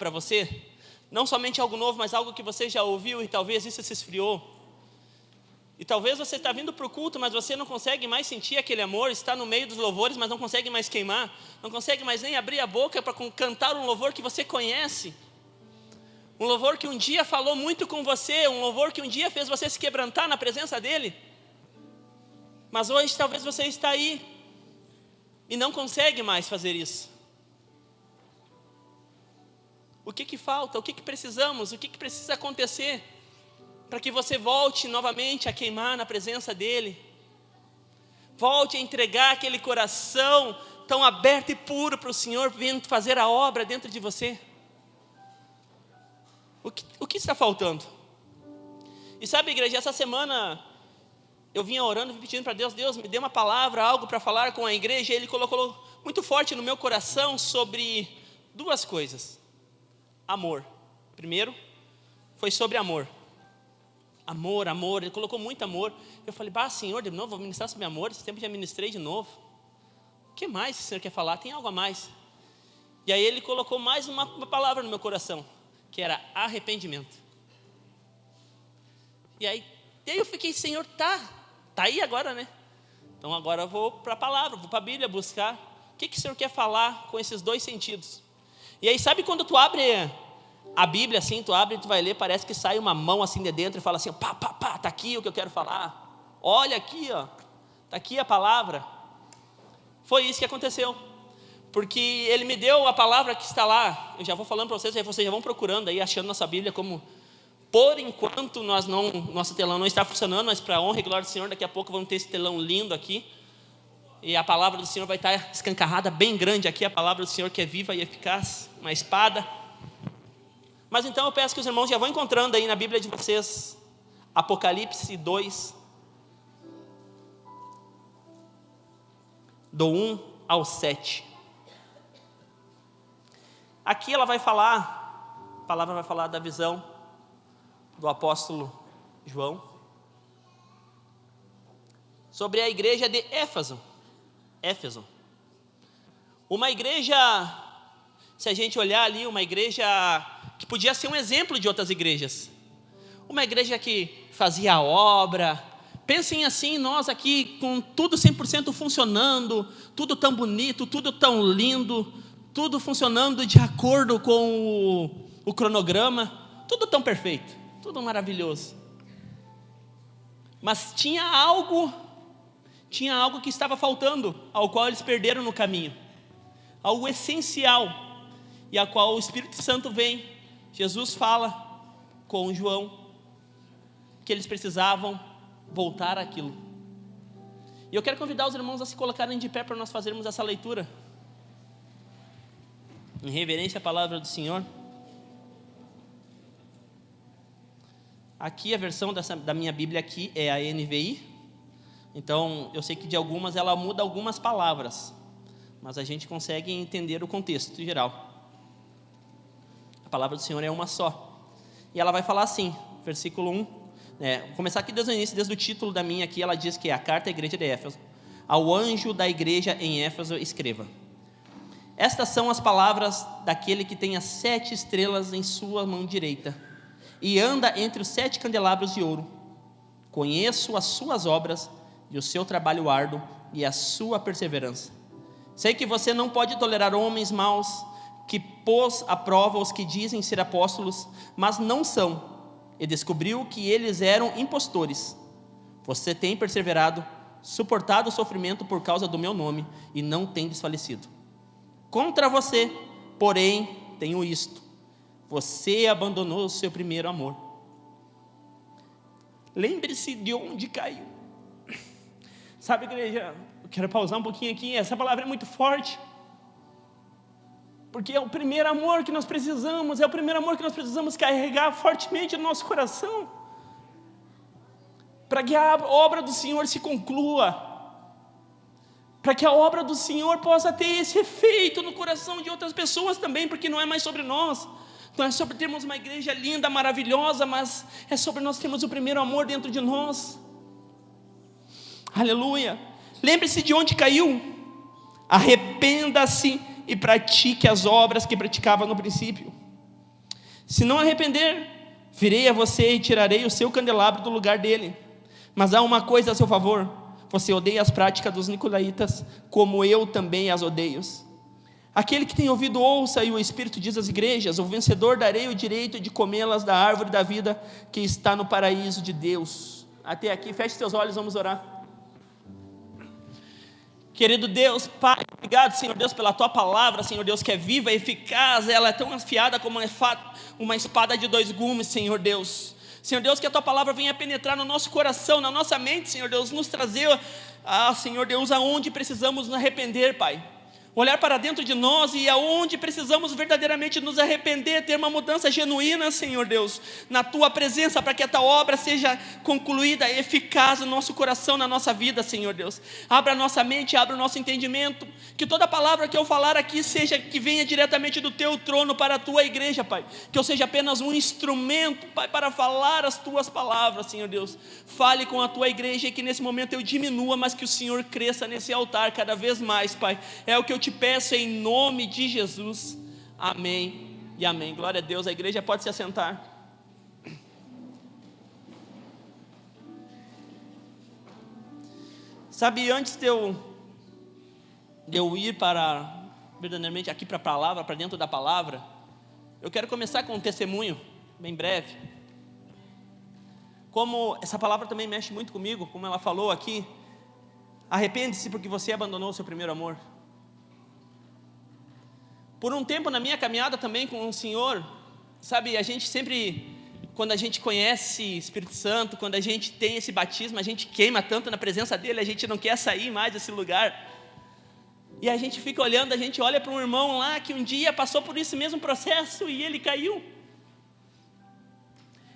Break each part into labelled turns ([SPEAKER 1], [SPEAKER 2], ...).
[SPEAKER 1] para você? Não somente algo novo, mas algo que você já ouviu e talvez isso se esfriou. E talvez você está vindo para o culto, mas você não consegue mais sentir aquele amor, está no meio dos louvores, mas não consegue mais queimar, não consegue mais nem abrir a boca para cantar um louvor que você conhece. Um louvor que um dia falou muito com você, um louvor que um dia fez você se quebrantar na presença dele. Mas hoje talvez você está aí e não consegue mais fazer isso. O que falta? O que precisamos? O que precisa acontecer para que você volte novamente a queimar na presença dele? Volte a entregar aquele coração tão aberto e puro para o Senhor, vindo fazer a obra dentro de você. O que está faltando? E sabe, igreja, essa semana eu vinha orando, pedindo para Deus, Deus me dê uma palavra, algo para falar com a igreja, e Ele colocou muito forte no meu coração sobre duas coisas. Amor. Primeiro, foi sobre amor. Amor, Ele colocou muito amor. Eu falei, Senhor, de novo, vou ministrar sobre amor, esse tempo já ministrei de novo. O que mais o Senhor quer falar? Tem algo a mais. E aí Ele colocou mais uma palavra no meu coração, que era arrependimento. E aí eu fiquei, Senhor, tá aí agora, né? Então agora eu vou para a palavra, vou para a Bíblia buscar. O que o Senhor quer falar com esses dois sentidos? E aí sabe quando tu abre a Bíblia assim, tu abre e tu vai ler, parece que sai uma mão assim de dentro e fala assim, pá, tá aqui o que eu quero falar. Olha aqui, ó, tá aqui a palavra. Foi isso que aconteceu. Porque Ele me deu a palavra que está lá. Eu já vou falando para vocês, aí vocês já vão procurando aí, achando nossa Bíblia como... Por enquanto, nosso telão não está funcionando, mas para a honra e glória do Senhor, daqui a pouco vamos ter esse telão lindo aqui. E a palavra do Senhor vai estar escancarada, bem grande aqui, a palavra do Senhor que é viva e eficaz, uma espada. Mas então eu peço que os irmãos já vão encontrando aí na Bíblia de vocês, Apocalipse 2, do 1 ao 7. Aqui ela vai falar, a palavra vai falar da visão do apóstolo João sobre a igreja de Éfeso. Uma igreja, se a gente olhar ali, uma igreja que podia ser um exemplo de outras igrejas. Uma igreja que fazia a obra. Pensem assim, nós aqui com tudo 100% funcionando, tudo tão bonito, tudo tão lindo, tudo funcionando de acordo com o cronograma, tudo tão perfeito, tudo maravilhoso. Mas tinha algo que estava faltando, ao qual eles perderam no caminho. Algo essencial, e a qual o Espírito Santo vem, Jesus fala com João, que eles precisavam voltar àquilo. E eu quero convidar os irmãos a se colocarem de pé para nós fazermos essa leitura, em reverência à palavra do Senhor. Aqui a versão da minha Bíblia aqui é a NVI. Então eu sei que de algumas ela muda algumas palavras, mas a gente consegue entender o contexto geral. A palavra do Senhor é uma só. E ela vai falar assim, versículo 1. Vou começar aqui desde o início, desde o título da minha aqui. Ela diz que é a carta à igreja de Éfeso. Ao anjo da igreja em Éfeso escreva: estas são as palavras daquele que tem as 7 estrelas em sua mão direita e anda entre os 7 candelabros de ouro. Conheço as suas obras e o seu trabalho árduo e a sua perseverança. Sei que você não pode tolerar homens maus, que pôs à prova os que dizem ser apóstolos, mas não são, e descobriu que eles eram impostores. Você tem perseverado, suportado o sofrimento por causa do meu nome, e não tem desfalecido. Contra você, porém, tenho isto: você abandonou o seu primeiro amor. Lembre-se de onde caiu. Sabe, igreja, eu quero pausar um pouquinho aqui. Essa palavra é muito forte, porque é o primeiro amor que nós precisamos, é o primeiro amor que nós precisamos carregar fortemente no nosso coração, para que a obra do Senhor se conclua, para que a obra do Senhor possa ter esse efeito no coração de outras pessoas também, porque não é mais sobre nós, não é sobre termos uma igreja linda, maravilhosa, mas é sobre nós termos o primeiro amor dentro de nós. Aleluia. Lembre-se de onde caiu, arrependa-se e pratique as obras que praticava no princípio. Se não arrepender, virei a você e tirarei o seu candelabro do lugar dele. Mas há uma coisa a seu favor: você odeia as práticas dos nicolaítas, como eu também as odeio. Aquele que tem ouvido, ouça, e o Espírito diz às igrejas: o vencedor darei o direito de comê-las da árvore da vida que está no paraíso de Deus. Até aqui, feche seus olhos, vamos orar. Querido Deus, Pai, obrigado, Senhor Deus, pela Tua palavra, Senhor Deus, que é viva e eficaz. Ela é tão afiada como uma espada de 2 gumes, Senhor Deus. Senhor Deus, que a Tua palavra venha penetrar no nosso coração, na nossa mente, Senhor Deus, nos trazer, Senhor Deus, aonde precisamos nos arrepender, Pai. Olhar para dentro de nós e aonde precisamos verdadeiramente nos arrepender, ter uma mudança genuína, Senhor Deus, na Tua presença, para que a Tua obra seja concluída, eficaz no nosso coração, na nossa vida, Senhor Deus. Abra a nossa mente, abra o nosso entendimento, que toda palavra que eu falar aqui seja, que venha diretamente do Teu trono para a Tua igreja, Pai, que eu seja apenas um instrumento, Pai, para falar as Tuas palavras, Senhor Deus. Fale com a Tua igreja e que nesse momento eu diminua, mas que o Senhor cresça nesse altar cada vez mais, Pai. É o que eu te peço em nome de Jesus, amém e amém. Glória a Deus. A igreja pode se assentar. Sabe, antes de eu ir verdadeiramente aqui para a palavra, para dentro da palavra, eu quero começar com um testemunho bem breve. Como essa palavra também mexe muito comigo, como ela falou aqui: arrepende-se porque você abandonou o seu primeiro amor. Por um tempo na minha caminhada também com o Senhor, sabe, a gente sempre, quando a gente conhece Espírito Santo, quando a gente tem esse batismo, a gente queima tanto na presença dele, a gente não quer sair mais desse lugar. E a gente fica olhando, a gente olha para um irmão lá que um dia passou por esse mesmo processo e ele caiu.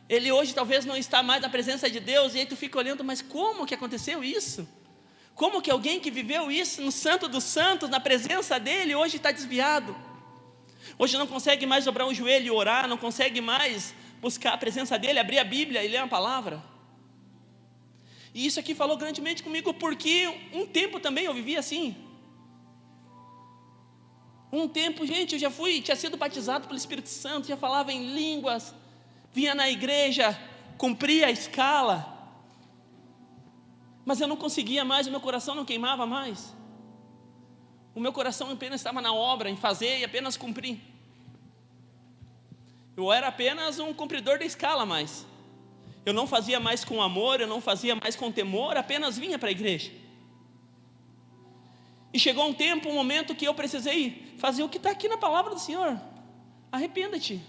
[SPEAKER 1] Ele hoje talvez não está mais na presença de Deus, e aí tu fica olhando, mas como que aconteceu isso? Como que alguém que viveu isso no Santo dos Santos, na presença dele, hoje está desviado? Hoje não consegue mais dobrar um joelho e orar, não consegue mais buscar a presença dele, abrir a Bíblia e ler a palavra. E isso aqui falou grandemente comigo, porque um tempo também eu vivi assim. Um tempo, gente, eu já tinha sido batizado pelo Espírito Santo, já falava em línguas, vinha na igreja, cumpria a escala, mas eu não conseguia mais, o meu coração não queimava mais. O meu coração apenas estava na obra, em fazer e apenas cumprir. Eu era apenas um cumpridor da escala, mas eu não fazia mais com amor, eu não fazia mais com temor, apenas vinha para a igreja. E chegou um tempo, um momento que eu precisei fazer o que está aqui na palavra do Senhor: arrependa-te,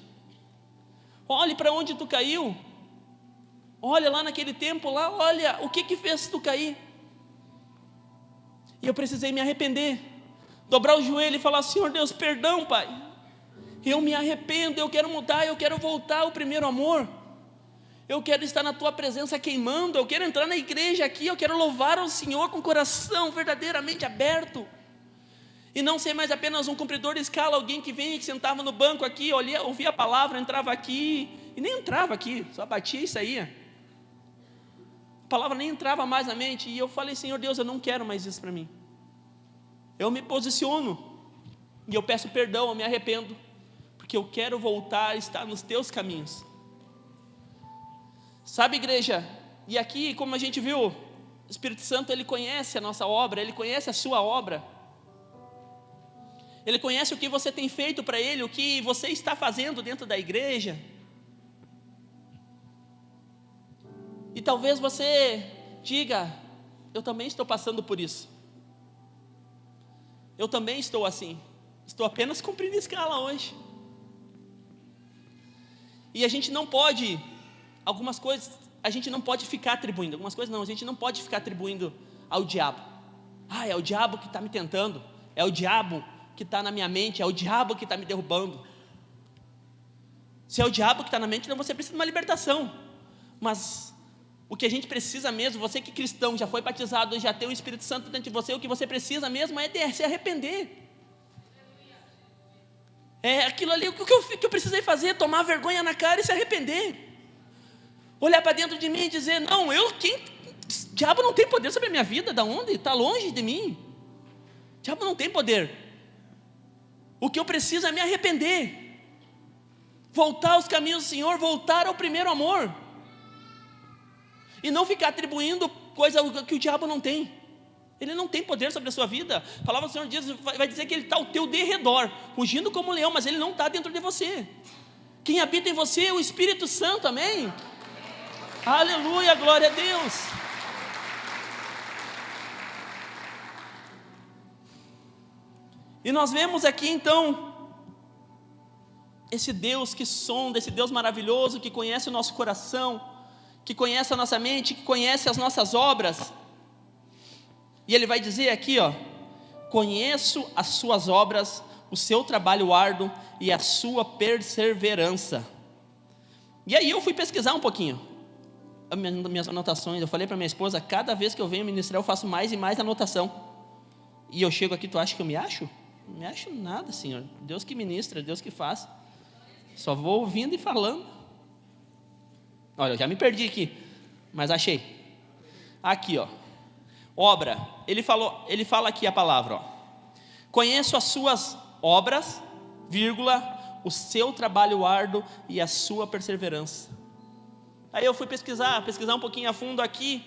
[SPEAKER 1] olhe para onde tu caiu, olha lá naquele tempo lá, olha o que fez tu cair. E eu precisei me arrepender, dobrar o joelho e falar: Senhor Deus, perdão, Pai, eu me arrependo, eu quero mudar, eu quero voltar ao primeiro amor, eu quero estar na Tua presença queimando, eu quero entrar na igreja aqui, eu quero louvar ao Senhor com o coração verdadeiramente aberto, e não ser mais apenas um cumpridor de escala, alguém que vem e que sentava no banco aqui, ouvia a palavra, entrava aqui, e nem entrava aqui, só batia e saía, a palavra nem entrava mais na mente. E eu falei: Senhor Deus, eu não quero mais isso para mim. Eu me posiciono e eu peço perdão, eu me arrependo, porque eu quero voltar a estar nos Teus caminhos. Sabe, igreja, e aqui, como a gente viu, o Espírito Santo, Ele conhece a nossa obra, Ele conhece a sua obra, Ele conhece o que você tem feito para Ele, o que você está fazendo dentro da igreja. E talvez você diga: eu também estou passando por isso, eu também estou assim, estou apenas cumprindo a escala hoje. E a gente não pode, algumas coisas, a gente não pode ficar atribuindo, algumas coisas não, a gente não pode ficar atribuindo ao diabo. É o diabo que está me tentando, é o diabo que está na minha mente, é o diabo que está me derrubando. Se é o diabo que está na mente, então você precisa de uma libertação. Mas o que a gente precisa mesmo, você que é cristão, já foi batizado, já tem o Espírito Santo dentro de você, o que você precisa mesmo é se arrepender. É aquilo ali, o que eu precisei fazer: tomar vergonha na cara e se arrepender. Olhar para dentro de mim e dizer: não, diabo não tem poder sobre a minha vida. Da onde? Está longe de mim. Diabo não tem poder. O que eu preciso é me arrepender. Voltar aos caminhos do Senhor, voltar ao primeiro amor. E não ficar atribuindo coisa que o diabo não tem. Ele não tem poder sobre a sua vida. A palavra do Senhor diz, vai dizer que ele está ao teu derredor, rugindo como um leão, mas ele não está dentro de você. Quem habita em você é o Espírito Santo, amém? Aleluia, glória a Deus. E nós vemos aqui então esse Deus que sonda, esse Deus maravilhoso que conhece o nosso coração, que conhece a nossa mente, que conhece as nossas obras. E ele vai dizer aqui, conheço as suas obras, o seu trabalho árduo e a sua perseverança. E aí eu fui pesquisar um pouquinho minhas anotações. Eu falei para minha esposa, cada vez que eu venho ministrar eu faço mais e mais anotação. E eu chego aqui, tu acha que eu me acho? Não me acho nada, Senhor. Deus que ministra, Deus que faz. Só vou ouvindo e falando. Olha, eu já me perdi aqui, mas achei. Aqui, obra. Ele fala aqui a palavra, conheço as suas obras, vírgula, o seu trabalho árduo e a sua perseverança. Aí eu fui pesquisar um pouquinho a fundo aqui,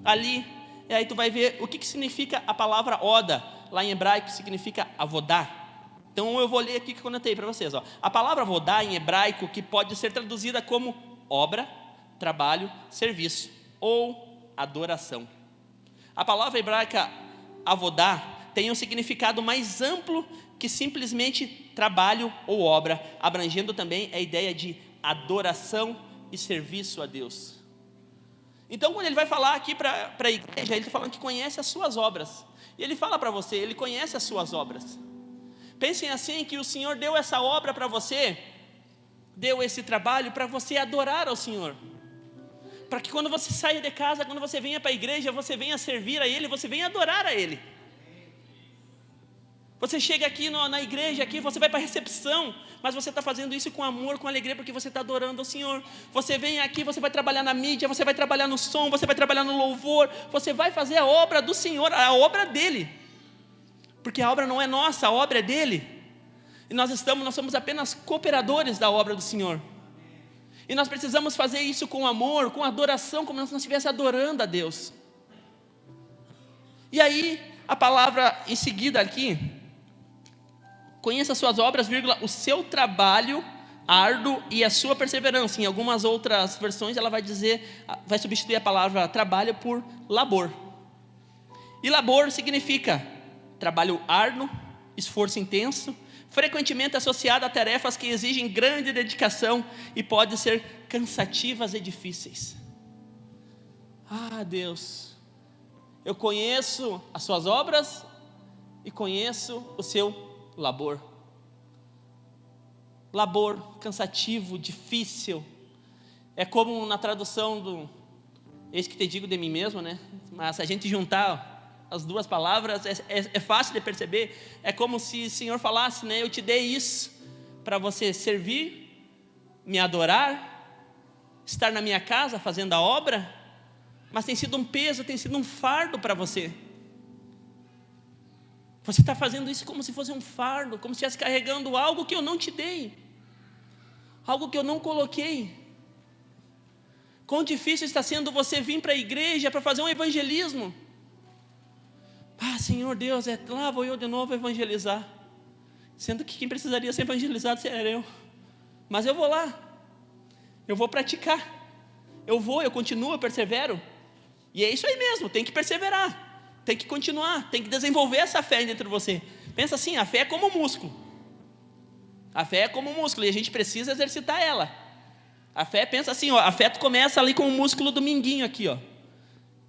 [SPEAKER 1] ali, e aí tu vai ver o que significa a palavra oda, lá em hebraico significa avodá. Então eu vou ler aqui que eu anotei para vocês. A palavra avodá em hebraico, que pode ser traduzida como obra, trabalho, serviço ou adoração. A palavra hebraica avodá tem um significado mais amplo que simplesmente trabalho ou obra, abrangendo também a ideia de adoração e serviço a Deus. Então quando ele vai falar aqui para a igreja, ele está falando que conhece as suas obras. E ele fala para você, ele conhece as suas obras. Pensem assim, que o Senhor deu essa obra para você, deu esse trabalho para você adorar ao Senhor. Para que quando você saia de casa, quando você venha para a igreja, você venha servir a Ele, você venha adorar a Ele. Você chega aqui na igreja, aqui, você vai para a recepção, mas você está fazendo isso com amor, com alegria, porque você está adorando ao Senhor. Você vem aqui, você vai trabalhar na mídia, você vai trabalhar no som, você vai trabalhar no louvor, você vai fazer a obra do Senhor, a obra dEle. Porque a obra não é nossa, a obra é dEle. E nós somos apenas cooperadores da obra do Senhor. E nós precisamos fazer isso com amor, com adoração, como se nós estivéssemos adorando a Deus. E aí, a palavra em seguida aqui, conheça as suas obras, vírgula, o seu trabalho árduo e a sua perseverança. Em algumas outras versões ela vai substituir a palavra trabalho por labor. E labor significa trabalho árduo, esforço intenso, frequentemente associado a tarefas que exigem grande dedicação e podem ser cansativas e difíceis. Deus, eu conheço as suas obras e conheço o seu labor. Labor cansativo, difícil. É como na tradução do eis que te digo de mim mesmo, né? Mas se a gente juntar as duas palavras, é fácil de perceber. É como se o Senhor falasse, né? Eu te dei isso para você servir, me adorar, estar na minha casa fazendo a obra, mas tem sido um peso, tem sido um fardo para você. Você está fazendo isso como se fosse um fardo, como se estivesse carregando algo que eu não te dei, algo que eu não coloquei. Quão difícil está sendo você vir para a igreja para fazer um evangelismo. Senhor Deus, lá vou eu de novo evangelizar, sendo que quem precisaria ser evangelizado seria eu. Mas eu vou lá, eu vou praticar, eu continuo, eu persevero. E é isso aí mesmo, tem que perseverar, tem que continuar, tem que desenvolver essa fé dentro de você. Pensa assim, a fé é como um músculo. A fé é como um músculo e a gente precisa exercitar ela. A fé, pensa assim, a fé começa ali com o músculo do minguinho aqui,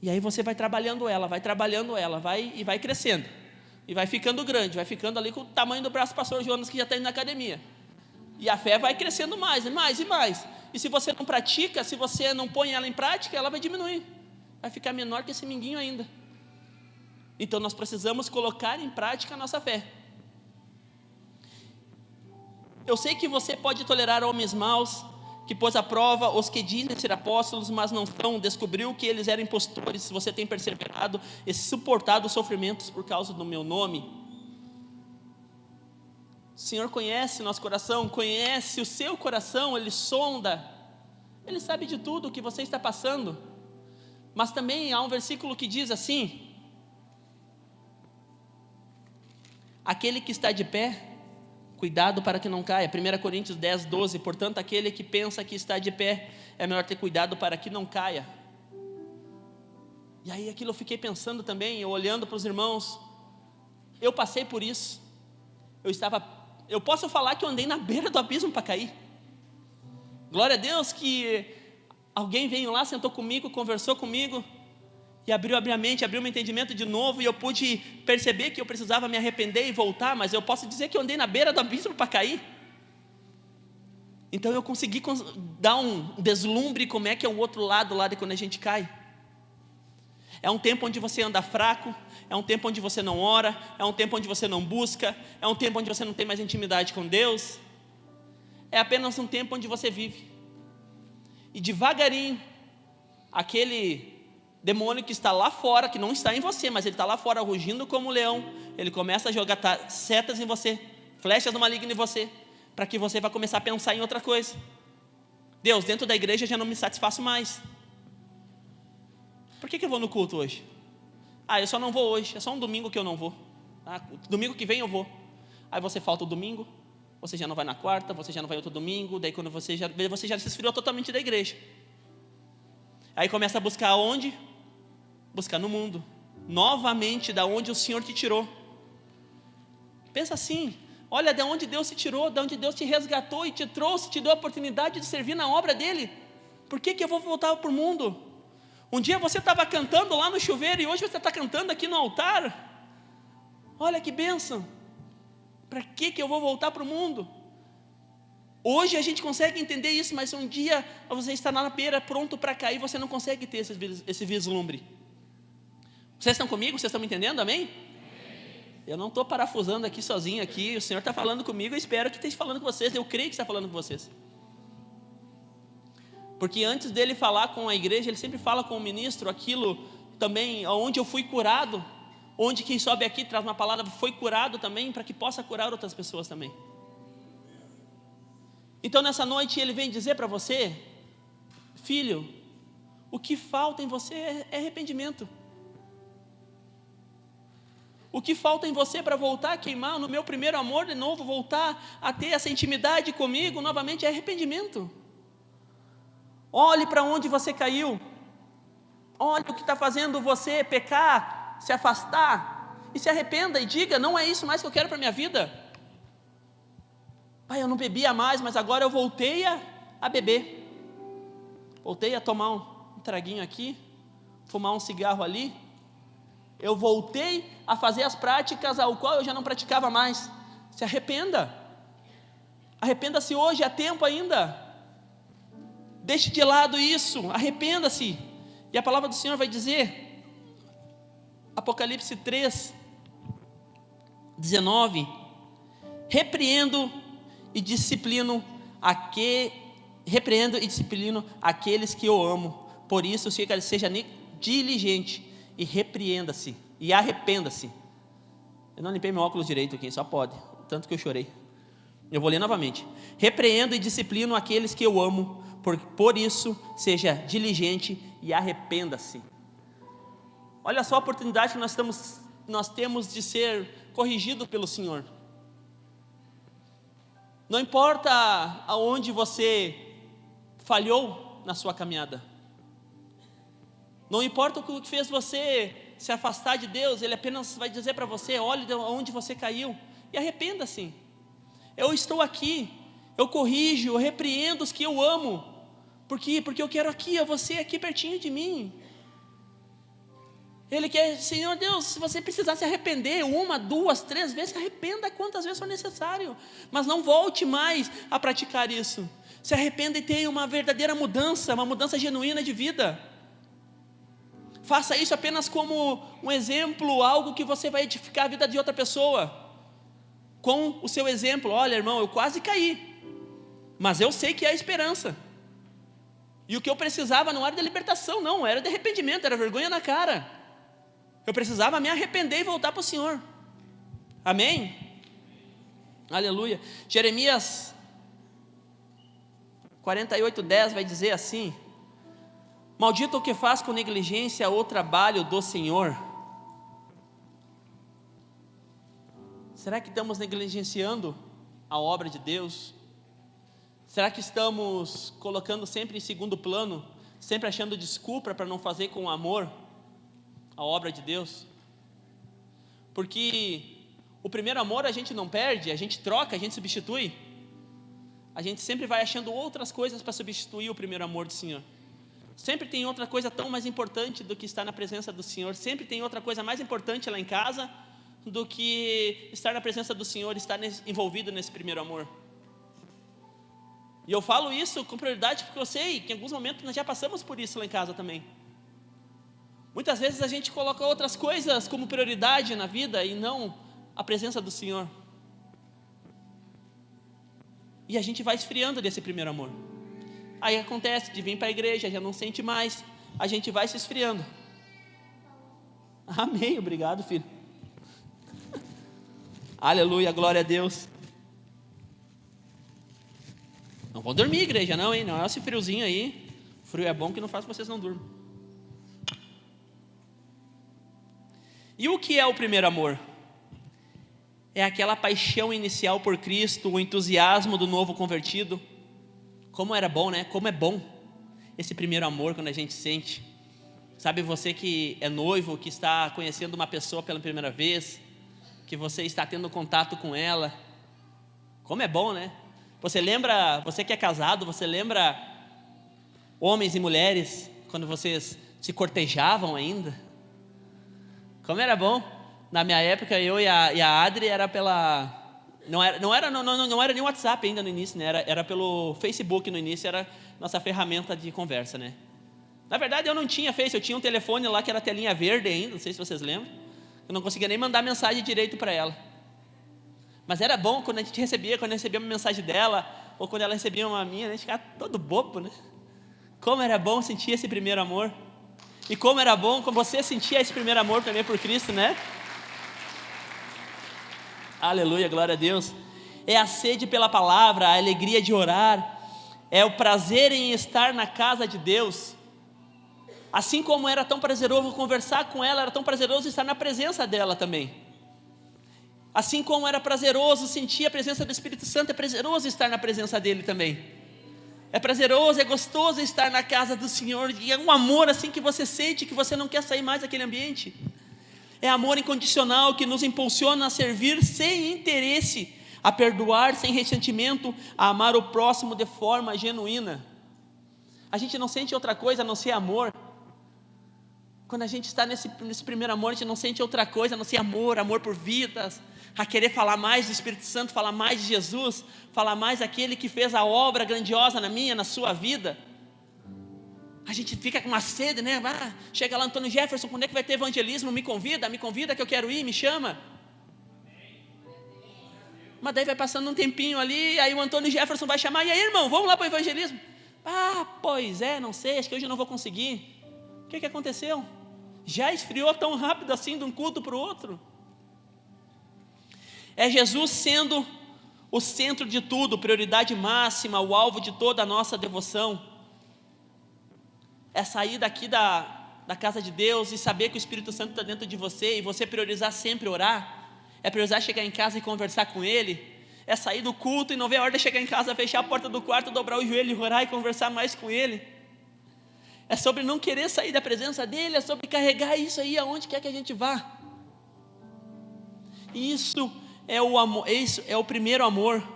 [SPEAKER 1] E aí você vai trabalhando ela, vai crescendo. E vai ficando grande, vai ficando ali com o tamanho do braço do pastor Jonas, que já está indo na academia. E a fé vai crescendo mais, e mais, e mais. E se você não pratica, se você não põe ela em prática, ela vai diminuir. Vai ficar menor que esse minguinho ainda. Então nós precisamos colocar em prática a nossa fé. Eu sei que você pode tolerar homens maus, que pôs à prova os que dizem ser apóstolos, mas não são, descobriu que eles eram impostores. Você tem perseverado e suportado os sofrimentos por causa do meu nome. O Senhor conhece nosso coração, conhece o seu coração, Ele sonda, Ele sabe de tudo o que você está passando. Mas também há um versículo que diz assim: aquele que está de pé, cuidado para que não caia. 1 Coríntios 10, 12. Portanto, aquele que pensa que está de pé, é melhor ter cuidado para que não caia. E aí aquilo eu fiquei pensando também, eu olhando para os irmãos. Eu passei por isso. Eu posso falar que eu andei na beira do abismo para cair. Glória a Deus que alguém veio lá, sentou comigo, conversou comigo e abriu a minha mente, abriu meu entendimento de novo, e eu pude perceber que eu precisava me arrepender e voltar. Mas eu posso dizer que eu andei na beira do abismo para cair. Então eu consegui dar um deslumbre como é que é o outro lado lá de quando a gente cai. É um tempo onde você anda fraco, é um tempo onde você não ora, é um tempo onde você não busca, é um tempo onde você não tem mais intimidade com Deus. É apenas um tempo onde você vive. E devagarinho, aquele demônio que está lá fora, que não está em você, mas ele está lá fora rugindo como um leão, ele começa a jogar setas em você, flechas do maligno em você, para que você vá começar a pensar em outra coisa. Deus, dentro da igreja eu já não me satisfaço mais. Por que eu vou no culto hoje? Eu só não vou hoje, é só um domingo que eu não vou. Domingo que vem eu vou. Aí você falta o domingo, você já não vai na quarta, você já não vai outro domingo, daí quando você já se esfriou totalmente da igreja. Aí começa a buscar onde? Buscar no mundo, novamente da onde o Senhor te tirou. Pensa assim, olha de onde Deus te tirou, de onde Deus te resgatou e te trouxe, te deu a oportunidade de servir na obra dEle. Por que eu vou voltar para o mundo? Um dia você estava cantando lá no chuveiro e hoje você está cantando aqui no altar. Olha que bênção. Para que eu vou voltar para o mundo? Hoje a gente consegue entender isso, mas um dia você está na beira pronto para cair, você não consegue ter esse vislumbre. Vocês estão comigo? Vocês estão me entendendo? Amém? Eu não estou parafusando aqui sozinho aqui. O Senhor está falando comigo, eu espero que esteja falando com vocês. Eu creio que está falando com vocês. Porque antes dele falar com a igreja, ele sempre fala com o ministro aquilo também, onde eu fui curado, onde quem sobe aqui traz uma palavra, foi curado também, para que possa curar outras pessoas também. Então nessa noite ele vem dizer para você: filho, o que falta em você é arrependimento. O que falta em você para voltar a queimar no meu primeiro amor de novo, voltar a ter essa intimidade comigo novamente, é arrependimento. Olhe para onde você caiu. Olhe o que está fazendo você pecar, se afastar, e se arrependa e diga: não é isso mais que eu quero para a minha vida. Pai, eu não bebia mais, mas agora eu voltei a beber. Voltei a tomar um traguinho aqui, fumar um cigarro ali. Eu voltei a fazer as práticas ao qual eu já não praticava mais. Se arrependa. Arrependa-se hoje, há tempo ainda. Deixe de lado isso, arrependa-se. E a palavra do Senhor vai dizer, Apocalipse 3, 19: repreendo e disciplino aqueles que eu amo. Por isso, seja diligente e repreenda-se e arrependa-se. Eu não limpei meu óculos direito aqui, só pode, tanto que eu chorei. Eu vou ler novamente. Repreendo e disciplino aqueles que eu amo. Por isso, seja diligente e arrependa-se. Olha só a oportunidade que nós temos de ser corrigido pelo Senhor. Não importa aonde você falhou na sua caminhada. Não importa o que fez você se afastar de Deus, Ele apenas vai dizer para você: olhe de onde você caiu e arrependa-se. Eu estou aqui, eu corrijo, eu repreendo os que eu amo. Por quê? Porque eu quero você aqui pertinho de mim. Ele quer, Senhor Deus, se você precisar se arrepender 1, 2, 3 vezes, se arrependa quantas vezes for necessário, mas não volte mais a praticar isso. Se arrependa e tenha uma verdadeira mudança, uma mudança genuína de vida. Faça isso apenas como um exemplo, algo que você vai edificar a vida de outra pessoa, com o seu exemplo. Olha, irmão, eu quase caí, mas eu sei que há esperança. E o que eu precisava não era de libertação, não, era de arrependimento, era vergonha na cara. Eu precisava me arrepender e voltar para o Senhor. Amém? Aleluia. Jeremias 48:10 vai dizer assim: maldito o que faz com negligência o trabalho do Senhor. Será que estamos negligenciando a obra de Deus? Será que estamos colocando sempre em segundo plano, sempre achando desculpa para não fazer com amor a obra de Deus? Porque o primeiro amor a gente não perde, a gente troca, a gente substitui. A gente sempre vai achando outras coisas para substituir o primeiro amor do Senhor. Sempre tem outra coisa tão mais importante do que estar na presença do Senhor. Sempre tem outra coisa mais importante lá em casa do que estar na presença do Senhor, estar envolvido nesse primeiro amor. E eu falo isso com prioridade porque eu sei que em alguns momentos nós já passamos por isso lá em casa também. Muitas vezes a gente coloca outras coisas como prioridade na vida e não a presença do Senhor. E a gente vai esfriando desse primeiro amor. Aí acontece de vir para a igreja, já não sente mais, a gente vai se esfriando. Amém, obrigado, filho. Aleluia, glória a Deus. Não vão dormir, igreja, não, hein? Não é esse friozinho aí. O frio é bom que não faz vocês não durmam. E o que é o primeiro amor? É aquela paixão inicial por Cristo, o entusiasmo do novo convertido. Como era bom, né? Como é bom esse primeiro amor quando a gente sente. Sabe, você que é noivo, que está conhecendo uma pessoa pela primeira vez, que você está tendo contato com ela. Como é bom, né? Você lembra, você que é casado, você lembra homens e mulheres quando vocês se cortejavam ainda? Como era bom. Na minha época, eu e a Adri era pela... Não era nem WhatsApp ainda no início, né? Era pelo Facebook no início, era nossa ferramenta de conversa, né? Na verdade, eu não tinha Face, eu tinha um telefone lá que era telinha verde ainda, não sei se vocês lembram. Eu não conseguia nem mandar mensagem direito para ela. Mas era bom quando a gente recebia, quando eu recebia uma mensagem dela, ou quando ela recebia uma minha, a gente ficava todo bobo, né? Como era bom sentir esse primeiro amor. E como era bom quando você sentia esse primeiro amor também por Cristo, né? Aleluia, glória a Deus. É a sede pela palavra, a alegria de orar, é o prazer em estar na casa de Deus. Assim como era tão prazeroso conversar com ela, era tão prazeroso estar na presença dela também. Assim como era prazeroso sentir a presença do Espírito Santo, é prazeroso estar na presença dele também. É prazeroso, é gostoso estar na casa do Senhor. E é um amor assim que você sente, que você não quer sair mais daquele ambiente. É amor incondicional que nos impulsiona a servir sem interesse, a perdoar sem ressentimento, a amar o próximo de forma genuína. A gente não sente outra coisa a não ser amor. Quando a gente está nesse primeiro amor, a gente não sente outra coisa a não ser amor, amor por vidas, a querer falar mais do Espírito Santo, falar mais de Jesus, falar mais daquele que fez a obra grandiosa na minha, na sua vida. A gente fica com uma sede, né? Chega lá, Antônio Jefferson, quando é que vai ter evangelismo? Me convida que eu quero ir, me chama. Mas daí vai passando um tempinho ali, aí o Antônio Jefferson vai chamar, e aí, irmão, vamos lá para o evangelismo? Pois é, não sei, acho que hoje eu não vou conseguir. O que aconteceu? Já esfriou tão rápido assim de um culto para o outro? É Jesus sendo o centro de tudo, prioridade máxima, o alvo de toda a nossa devoção. É sair daqui da casa de Deus e saber que o Espírito Santo está dentro de você, e você priorizar sempre orar. É priorizar chegar em casa e conversar com Ele. É sair do culto e não ver a hora de chegar em casa, fechar a porta do quarto, dobrar o joelho, orar e conversar mais com Ele. É sobre não querer sair da presença dEle, é sobre carregar isso aí aonde quer que a gente vá. Isso é o amor, isso é o primeiro amor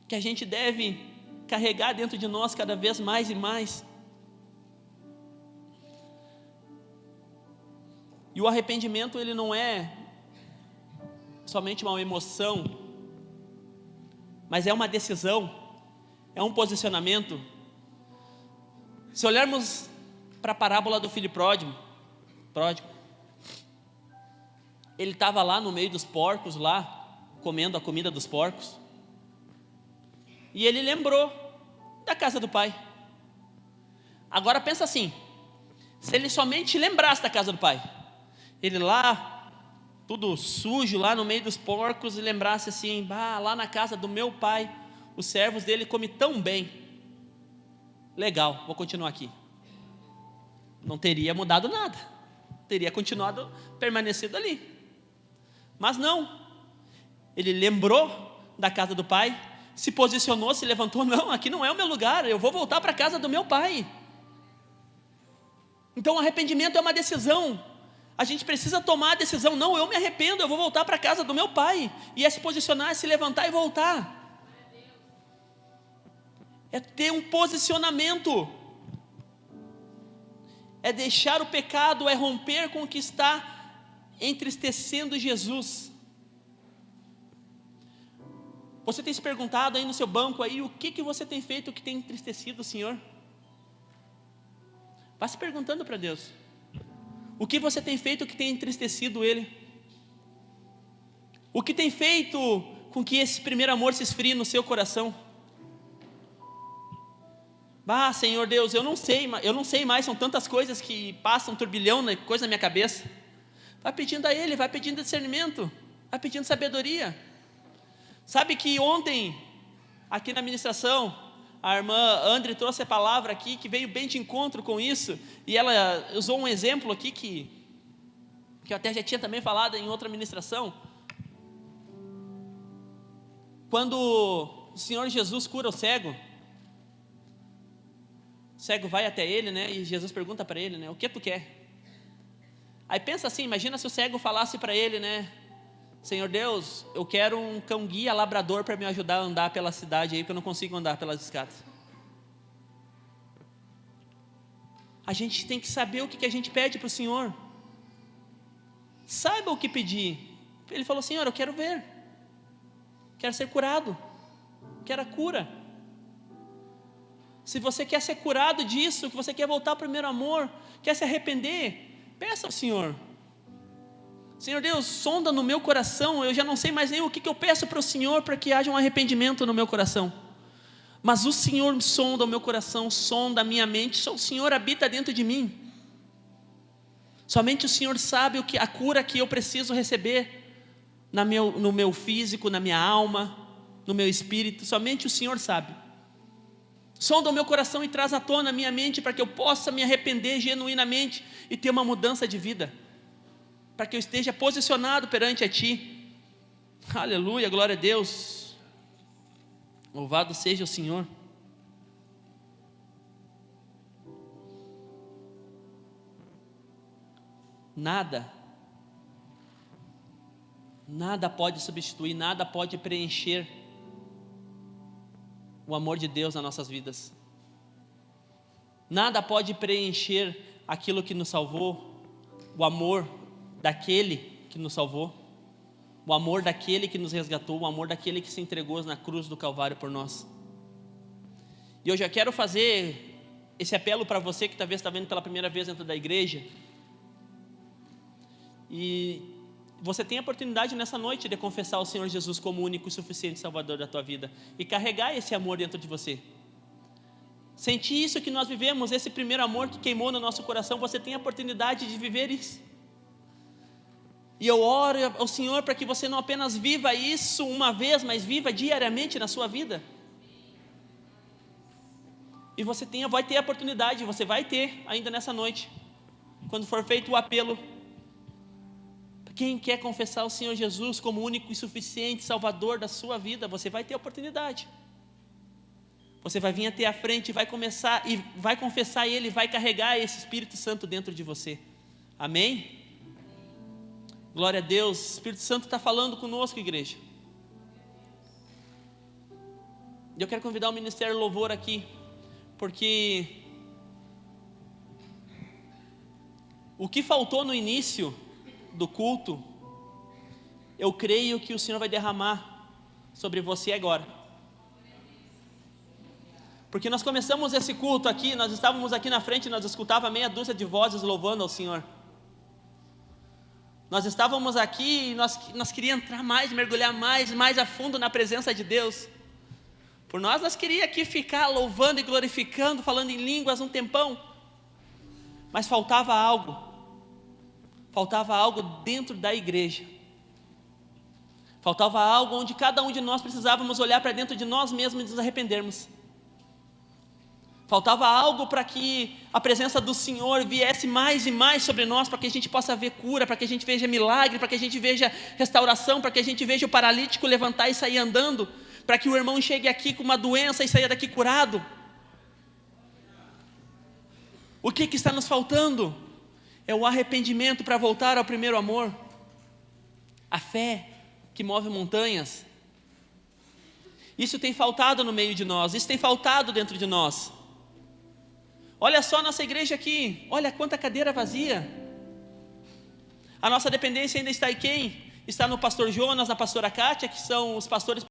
[SPEAKER 1] que a gente deve carregar dentro de nós cada vez mais e mais. E o arrependimento, ele não é somente uma emoção, mas é uma decisão, é um posicionamento. Se olharmos para a parábola do filho pródigo, ele estava lá no meio dos porcos, lá, comendo a comida dos porcos, e ele lembrou da casa do pai. Agora pensa assim, se ele somente lembrasse da casa do pai, ele lá, tudo sujo lá no meio dos porcos, e lembrasse assim: lá na casa do meu pai, os servos dele comem tão bem, legal, vou continuar aqui. Não teria mudado nada, teria continuado, permanecido ali. Mas não, ele lembrou da casa do pai, se posicionou, se levantou: não, aqui não é o meu lugar, eu vou voltar para a casa do meu pai. Então o arrependimento é uma decisão. A gente precisa tomar a decisão: não, eu me arrependo, eu vou voltar para a casa do meu pai. E é se posicionar, é se levantar e voltar. É ter um posicionamento. É deixar o pecado, é romper com o que está entristecendo Jesus. Você tem se perguntado aí no seu banco aí, o que você tem feito que tem entristecido o Senhor? Vá se perguntando para Deus: o que você tem feito que tem entristecido Ele? O que tem feito com que esse primeiro amor se esfrie no seu coração? Senhor Deus, eu não sei mais, são tantas coisas que passam, um turbilhão, coisa na minha cabeça. Vai pedindo a Ele, vai pedindo discernimento, vai pedindo sabedoria. Sabe que ontem, aqui na ministração, a irmã André trouxe a palavra aqui, que veio bem de encontro com isso, e ela usou um exemplo aqui, que eu até já tinha também falado em outra ministração. Quando o Senhor Jesus cura o cego vai até ele, né? E Jesus pergunta para ele, né? O que tu quer? Aí pensa assim, imagina se o cego falasse para ele, né? Senhor Deus, eu quero um cão guia labrador para me ajudar a andar pela cidade aí, porque eu não consigo andar pelas escadas. A gente tem que saber o que a gente pede para o Senhor. Saiba o que pedir. Ele falou: Senhor, eu quero ver, quero ser curado, quero a cura. Se você quer ser curado disso, que você quer voltar ao primeiro amor, quer se arrepender, peça ao Senhor: Senhor Deus, sonda no meu coração. Eu já não sei mais nem o que eu peço para o Senhor para que haja um arrependimento no meu coração, mas o Senhor sonda o meu coração, sonda a minha mente. Só o Senhor habita dentro de mim. Somente o Senhor sabe a cura que eu preciso receber no meu físico, na minha alma, no meu espírito. Somente o Senhor sabe. Sonda o meu coração e traz à tona a minha mente, para que eu possa me arrepender genuinamente e ter uma mudança de vida, para que eu esteja posicionado perante a Ti. Aleluia, glória a Deus. Louvado seja o Senhor. Nada pode substituir, nada pode preencher o amor de Deus nas nossas vidas. Nada pode preencher aquilo que nos salvou, o amor daquele que nos salvou, o amor daquele que nos resgatou, o amor daquele que se entregou na cruz do Calvário por nós. E eu já quero fazer esse apelo para você que talvez está vendo pela primeira vez dentro da igreja, e você tem a oportunidade nessa noite de confessar o Senhor Jesus como o único e suficiente Salvador da tua vida, e carregar esse amor dentro de você. Sentir isso que nós vivemos, esse primeiro amor que queimou no nosso coração. Você tem a oportunidade de viver isso. E eu oro ao Senhor para que você não apenas viva isso uma vez, mas viva diariamente na sua vida. E você vai ter a oportunidade, você vai ter ainda nessa noite, quando for feito o apelo. Quem quer confessar o Senhor Jesus como único e suficiente Salvador da sua vida, você vai ter a oportunidade. Você vai vir até a frente e vai começar, e vai confessar Ele, vai carregar esse Espírito Santo dentro de você. Amém? Glória a Deus. O Espírito Santo está falando conosco, igreja. E eu quero convidar o Ministério Louvor aqui, porque o que faltou no início do culto, eu creio que o Senhor vai derramar sobre você agora. Porque nós começamos esse culto aqui, nós estávamos aqui na frente, nós escutávamos meia dúzia de vozes louvando ao Senhor. Nós estávamos aqui e nós queríamos entrar mais, mergulhar mais a fundo na presença de Deus. Por nós queríamos aqui ficar louvando e glorificando, falando em línguas um tempão. Mas faltava algo dentro da igreja. Faltava algo onde cada um de nós precisávamos olhar para dentro de nós mesmos e nos arrependermos. Faltava algo para que a presença do Senhor viesse mais e mais sobre nós, para que a gente possa ver cura, para que a gente veja milagre, para que a gente veja restauração, para que a gente veja o paralítico levantar e sair andando, para que o irmão chegue aqui com uma doença e saia daqui curado. O que está nos faltando? É o arrependimento para voltar ao primeiro amor, a fé que move montanhas. Isso tem faltado no meio de nós, isso tem faltado dentro de nós. Olha só a nossa igreja aqui, olha quanta cadeira vazia. A nossa dependência ainda está em quem? Está no pastor Jonas, na pastora Kátia, que são os pastores